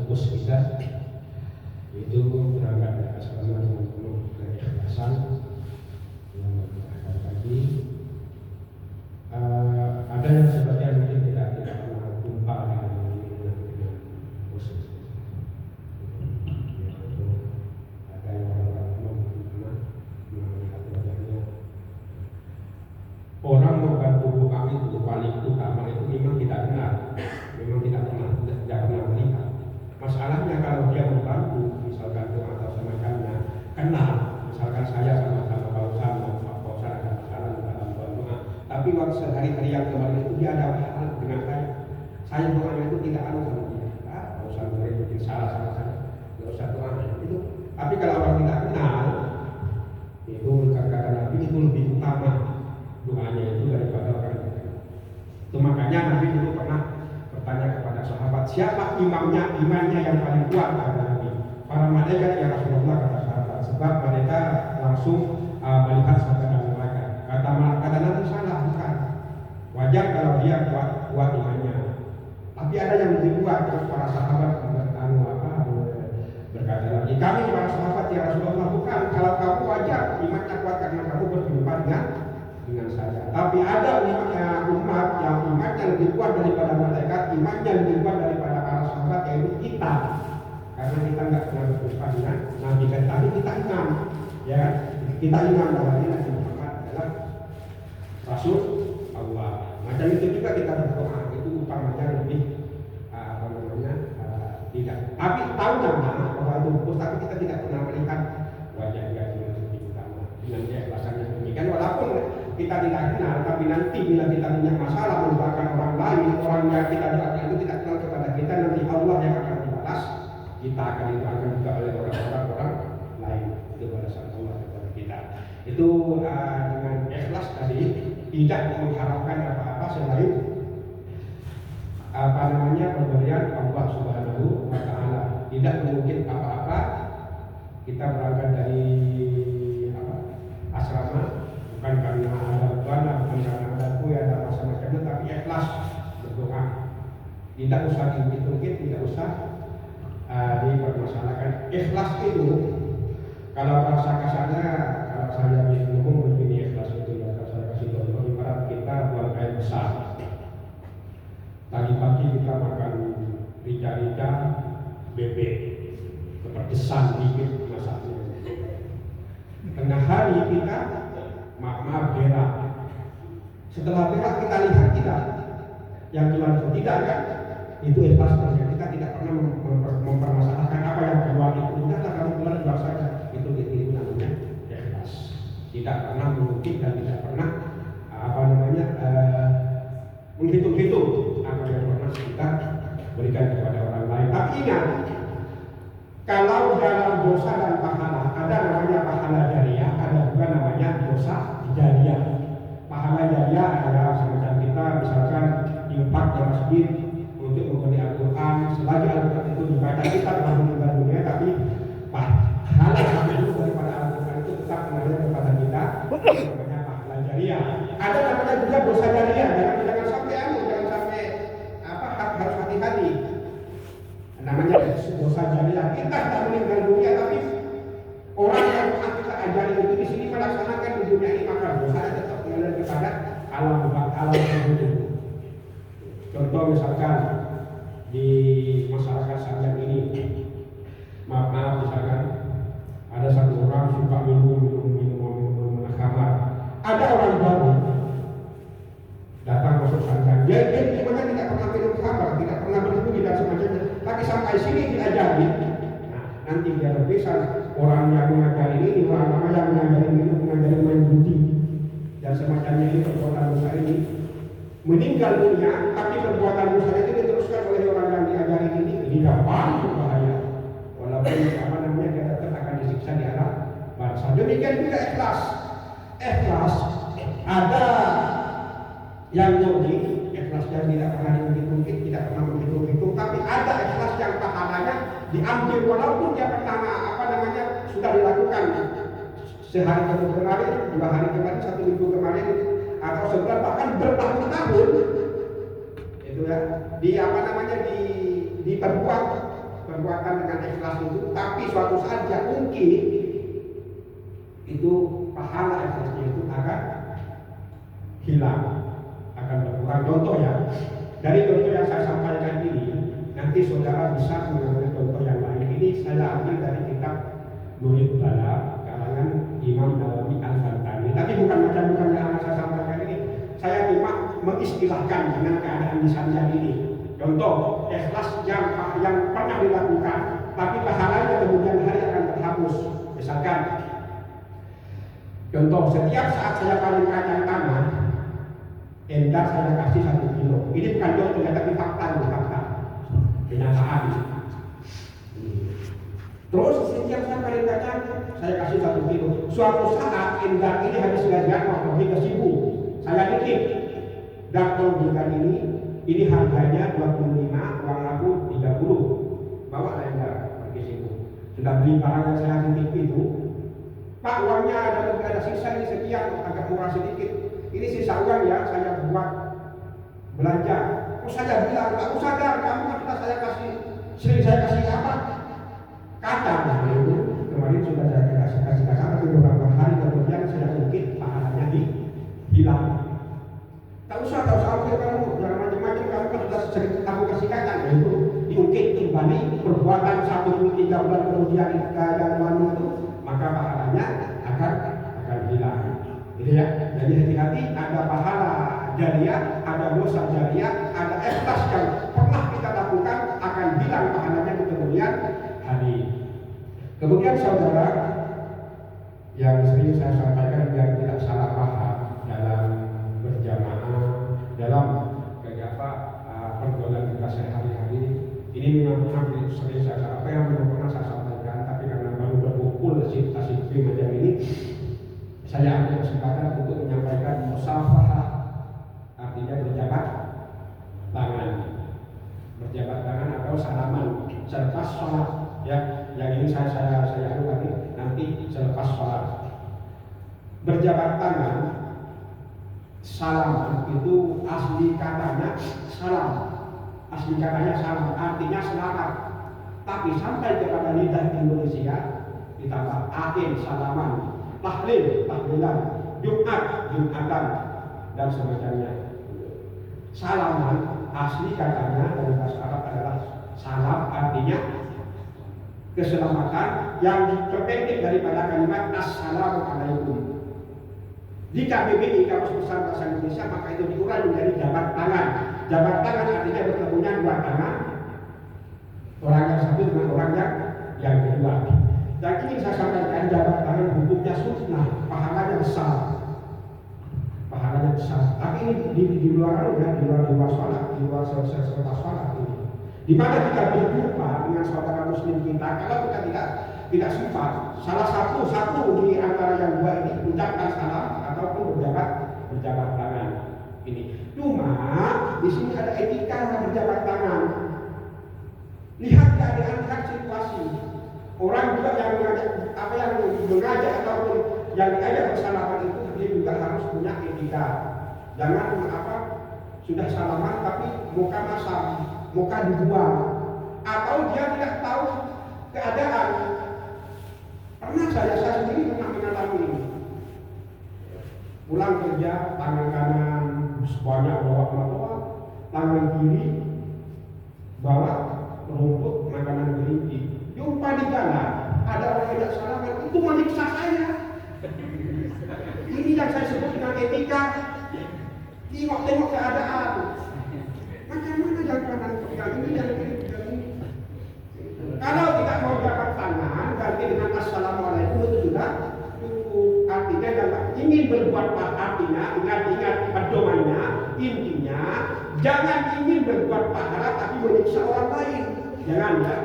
pupus kita itu berangkat dari asrama dengan penuh keikhlasan yang berangkat pagi. Ada yang sebagian mungkin tidak pernah jumpa dengan khusus. Ada yang orang-orang pernah melihat wajahnya. Orang membantu kami itu paling utama itu memang tidak kenal, memang tidak pernah melihat. Masalahnya kalau dia membantu, misalkan doa atau semacamnya, kenal. Misalkan saya sama-sama Pak Fauzan ada masalah dalam doa, tapi waktu sehari-hari yang kemarin itu dia ada masalah dengan saya. Saya doanya itu tidak ada sama dia. Pak Fauzan mungkin salah sama saya, nggak usah doa itu. Tapi kalau orang tidak kenal, itu kata Nabi itu lebih utama doanya itu daripada orang yang kenal. Itu makanya Nabi dulu pernah bertanya kepada sahabat, siapa imannya yang paling kuat? Kata Nabi. Para malaikat, ya Rasulullah, kata sahabat, sebab mereka langsung melihat sabda mereka. Kata Nabi, salah, bukan. Wajar kalau dia kuat imannya. Tapi ada yang lebih kuat. Terus para sahabat berkata lagi, kami para sahabat, ya Rasulullah, bukan. Kalau kamu wajar imannya kuat karena kamu berjumpa dengan saya. Tapi ada umat yang imannya lebih kuat daripada malaikat, imannya lebih kuat daripada para sahabat, yaitu kita. Karena kita nggak pernah berjumpa dengan Nabi, kan tadi kita iman, ya kita iman bahwa Nabi Muhammad adalah Rasul Allah. Macam itu juga kita berdoa, itu umpamanya lebih tidak. Tapi tahu nama bahwa itu bagus, tapi kita tidak pernah melihat wajahnya dengan lebih utama dengan keikhlasannya demikian. Walaupun kita tidak kenal, tapi nanti bila kita punya masalah melupakan orang lain, orang yang kita doakan itu tidak kenal kepada kita, nanti Allah yang akan membalas, kita akan didoakan juga oleh orang lain. Itu balasan Allah kepada kita. Itu dengan ikhlas tadi, tidak mengharapkan apa-apa selain pemberian Allah Subhanahu wa Ta'ala. Tidak mungkin apa-apa. Kita berangkat dari asrama bukan karena ada beban, bukan karena ada kue, ada macam-macamnya, tapi ikhlas berdoa. Tidak usah diungkit-ungkit, tidak usah dipermasalahkan. Ikhlas itu kalau bahasa kasarnya, kalau saya ngomong begini, ikhlas itu ya, kalau saya kasih contoh, ibarat kita buang air besar. Pagi-pagi kita makan rica-rica bebek, kepedesan dikit masaknya. Tengah hari kita maaf berak. Setelah berak kita lihat tidak, yang keluar itu tidak kan? Itu ikhlas saja. Kita tidak pernah mempermasalahkan apa yang keluar itu. Tidaklah kamu keluar saja. Itu namanya ikhlas. Tidak pernah mengungkit dan tidak pernah menghitung-hitung apa yang pernah kita berikan kepada orang lain. Tapi ingat, kalau dalam dosa dan pahala ada namanya pahala jariah, ada juga namanya dosa jariah. Pahala jariah adalah semacam kita misalkan infak di masjid untuk membeli Al-Quran. Selagi Al-Quran itu dibaca kita telah meninggal dunia, tapi pahala itu daripada Al-Quran itu tetap mengalir kepada kita. Namanya pahala jariah. Ada namanya juga dosa jariah. Jangan sampai harus hati-hati. Namanya dosa jariah. Kita tidak meninggal dunia, tapi orang yang kita ajari itu di sini melaksanakan di dunia ini, maka dosa tetap mengalir kepada alam itu. Contoh misalkan di masyarakat saat ini, maaf misalkan ada satu orang suka minum khamar. Ada orang baru datang masuk pesantren, dia sebenarnya tidak pernah minum khamar, tidak pernah berhenti dan semacamnya. Tapi sampai sini diajari, nanti dia berpisah. Orang yang mengajari ini, orang yang mengajari minum, mengajari main judi dan semacamnya ini, perbuatan dosa ini meninggal dunia, tapi perbuatan dosa itu diteruskan oleh orang yang diajari ini gampang berbahaya. Walaupun dia tetap akan disiksa di alam bangsa. Demikian juga ikhlas. Ikhlas ada yang murni, ikhlas yang tidak pernah diungkit-ungkit, tidak pernah menghitung-hitung, tapi ada ikhlas yang pahalanya diambil walaupun dia pertama sudah dilakukan sehari kemarin, 2 hari kemarin, 1 minggu kemarin, atau sebulan bahkan bertahun-tahun. Itu ya, diperbuat perbuatan dengan ikhlas itu, tapi suatu saat dia mungkin itu pahala ikhlasnya itu akan hilang, akan berkurang. Contoh ya, dari contoh yang saya sampaikan ini, nanti saudara bisa mengambil contoh yang lain. Ini saya ambil dari kitab Nurul Bala karangan Imam Nawawi Al-Bantani. Tapi bukan macam-macam yang akan saya sampaikan ini. Saya cuma mengistilahkan dengan keadaan di sana ini. Contoh, ikhlas yang pernah dilakukan, tapi pahalanya kemudian hari akan terhapus. Misalkan, contoh, setiap saat saya paling kacang tanah, endar saya kasih 1 kilo. Ini bukan contoh, tapi fakta, kenyataan. Terus setiap saya paling kacang, saya kasih 1 kilo. Suatu saat endar ini habis gajian, mau pergi ke Sibu. Saya nitip, dan kalau belikan ini harganya 25, uang aku 30. Bawa endar pergi Sibu. Sudah beli barang yang saya titip itu, Pak, uangnya ada sisa ini sekian, agak murah sedikit. Ini sisa uang ya, saya buat belanja. Oh, saya bilang, aku sadar, kamu kan saya kasih, sering saya kasih apa? Kacang. Itu kemarin sudah saya kasih kacang, tapi beberapa hari kemudian saya ungkit pahalanya hilang. Tak usah kamu jangan macam-macam, kamu kan sudah sering aku kasih kacang. Itu diungkit kembali perbuatan 1-3 bulan kemudian yang lalu itu, maka pahalanya akan hilang. Gitu ya. Jadi hati-hati, ada pahala jariah, ada dosa jariah, ada ikhlas yang pernah kita lakukan akan hilang pahalanya di kemudian hari. Kemudian saudara, yang sering saya sampaikan biar tidak salah paham dalam berjamaah, dalam pergaulan kita sehari-hari, ini memang hampir sering apa yang belum pernah saya sampaikan, tapi karena baru berkumpul asik-asik macam ini, saya ambil kesempatan untuk menyampaikan musafahah, artinya berjabat tangan atau salaman selepas sholat. Ya, yang ini saya ulangi nanti selepas sholat. Berjabat tangan, salaman itu asli katanya salam, artinya selamat. Tapi sampai kepada lidah Indonesia ditambah akhir salaman, tahlilan, jumatan dan semacamnya. Salaman asli katanya dari bahasa Arab adalah salam, artinya keselamatan yang terpendek daripada kalimat assalamualaikum. Di KBBI, Kamus Besar Bahasa Indonesia, maka itu diurai menjadi jabat tangan. Jabat tangan artinya bertemunya 2 tangan, orang yang satu dengan orang yang kedua. Dan ini saya sampaikan, jabat tangan hukumnya sunnah, pahalanya besar. Tapi ini di luar sholat, di luar selesai sholat ini. Di mana kita berjumpa dengan saudara muslim kita, kalau kita tidak sempat, salah satu di antara yang 2 ini ucapkan salam ataupun berjabat tangan. Ini cuma di sini ada etika berjabat tangan. Lihat keadaan, lihat situasi. Orang juga yang mengajak ataupun yang diajak bersalaman itu dia juga harus punya etika. Jangan sudah salaman tapi muka masam, muka dibuang, atau dia tidak tahu keadaan. Pernah saya sendiri pernah mengalami ini. Pulang kerja, tangan kanan banyak bawa, tangan kiri bawa rumput makanan kelinci. Jumpa di jalan, ada orang yang salaman, itu menyiksa saya. Ini yang saya sebut dengan etika. Tengok keadaan. Macam-mana yang kanan pegang ini, yang kiri pegang ini. Kalau tidak mau jabat tangan, ganti dengan assalamualaikum, itu sudah cukup. Artinya yang ingin berbuat artinya, ingat pedomannya, intinya jangan ingin berbuat pahala tapi menyiksa orang lain. Jangan ya.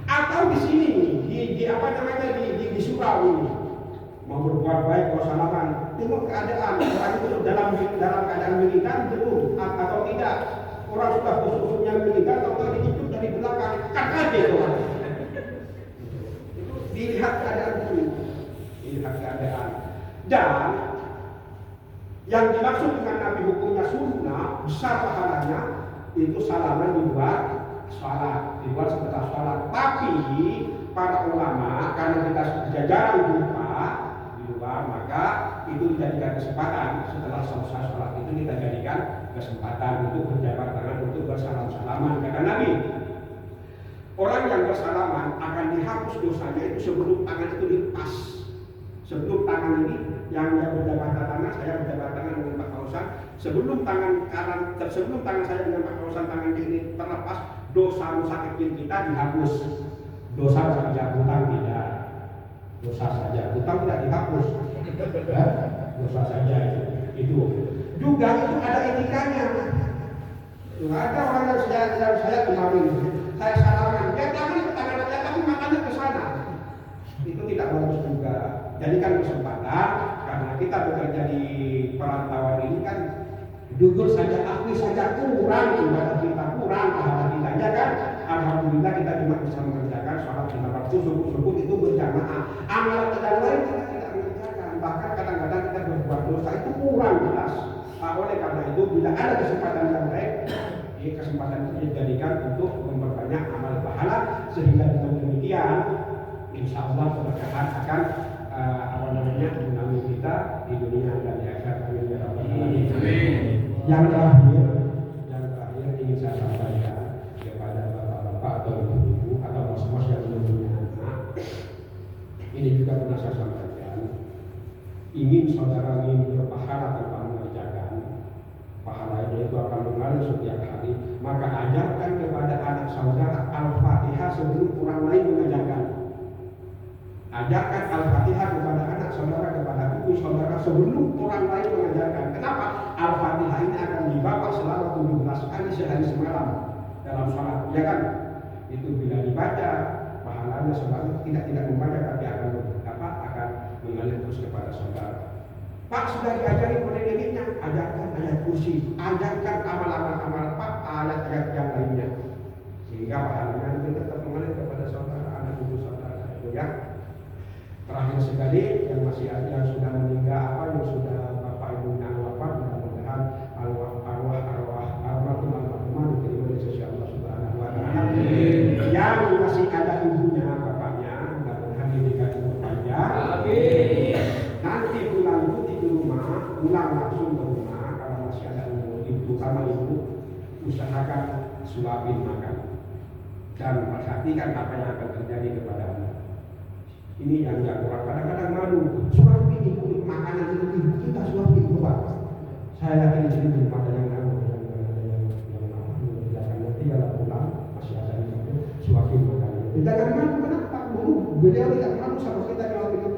Atau di sini di surau ini mau berbuat baik, mau salaman, tengok keadaan orang itu dalam keadaan meninggal belum atau tidak, orang sudah busuk-busuknya meninggal atau dihidup dari belakang, kan ada orang. Dilihat keadaan itu, dan yang dimaksud dengan Nabi hukumnya sunnah besar pahalanya itu salaman di luar sholat, dibuat setelah sholat. Tapi para ulama karena kita jarang jumpa di luar, maka itu dijadikan kesempatan setelah selesai sholat itu kita jadikan kesempatan untuk berjabat tangan untuk bersalam-salaman. Kata Nabi, orang yang bersalaman akan dihapus dosanya itu sebelum tangan itu dilepas. Sebelum tangan ini yang berjabat tangan, saya berjabat tangan dengan Pak Kausan. Sebelum tangan saya dengan Pak Kausan tangan ini terlepas, dosa kecil kita dihapus. Dosa saja, hutang tidak. Dosa saja, hutang tidak dihapus. Dosa saja itu. Juga itu ada etikanya. Ada orang yang saya kemarin, saya salaman, dia tangan ke tangan saya, tapi matanya ke sana. Itu tidak bagus juga. Jadikan kesempatan karena kita bekerja di perantauan ini kan jujur saja, akui saja kurang ibadah kita, kurang pahala kita, ya kan? Alhamdulillah kita cuma bisa mengerjakan sholat 5 waktu subuh itu berjamaah. Amal yang lain kita tidak mengerjakan, bahkan kadang-kadang kita berbuat dosa itu kurang jelas. Oleh karena itu bila ada kesempatan yang baik, kesempatan itu dijadikan untuk memperbanyak amal pahala sehingga dengan demikian insya Allah keberkahan akan menaungi kita di dunia dan di akhirat. Amin ya rabbal alamin. Yang terakhir ingin saya sampaikan kepada bapak-bapak atau ibu-ibu atau mas-mas yang belum punya anak. Ini juga pernah saya sampaikan. Ingin saudara berpahala tanpa mengerjakan, pahalanya itu akan mengalir setiap hari. Maka ajarkan kepada anak saudara Al-Fatihah sebelum orang lain mengajarkan. Ajarkan Al-Fatihah kepada anak saudara, kepada ibu saudara sebelum orang lain mengajarkan. Kenapa? Al-Fatihah ini akan dibaca selama 17 kali sehari semalam dalam sholat, ya kan? Itu bila dibaca, pahalanya selalu tidak membaca tapi akan mengalir terus kepada saudara. Pak sudah diajari pendidikannya, ajarkan ayat kursi, ajarkan amal-amal Pak, ayat-ayat yang lainnya, sehingga pahalanya itu tetap mengalir kepada saudara, anak ibu saudara, ya. Terakhir sekali yang masih ada yang sudah meninggal yang sudah bapak ibunya wafat, mudah-mudahan arwah diterima di sisi Allah Subhanahu wa taala. Yang masih ada ibunya, bapaknya, mudah-mudahan diberikan umur panjang. Nanti pulang langsung ke rumah kalau masih ada umur ibu sama ibu, usahakan suapin makan dan perhatikan apa yang akan terjadi kepada anak. Ini yang orang kadang-kadang malu, suapin ibu makanan ibu kita, suapin coba. Saya yakin di sini belum ada yang malu, yang nanti kalau pulang masih ada yang malu, suapin makanan. Jangan malu, kenapa? Dulu beliau tidak malu sama kita kalau itu.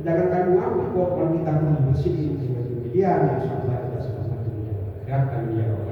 Jangan kamu malu, kok kita mau bersihin dengan demikian, insya Allah kita sama-sama dunia. Amin ya.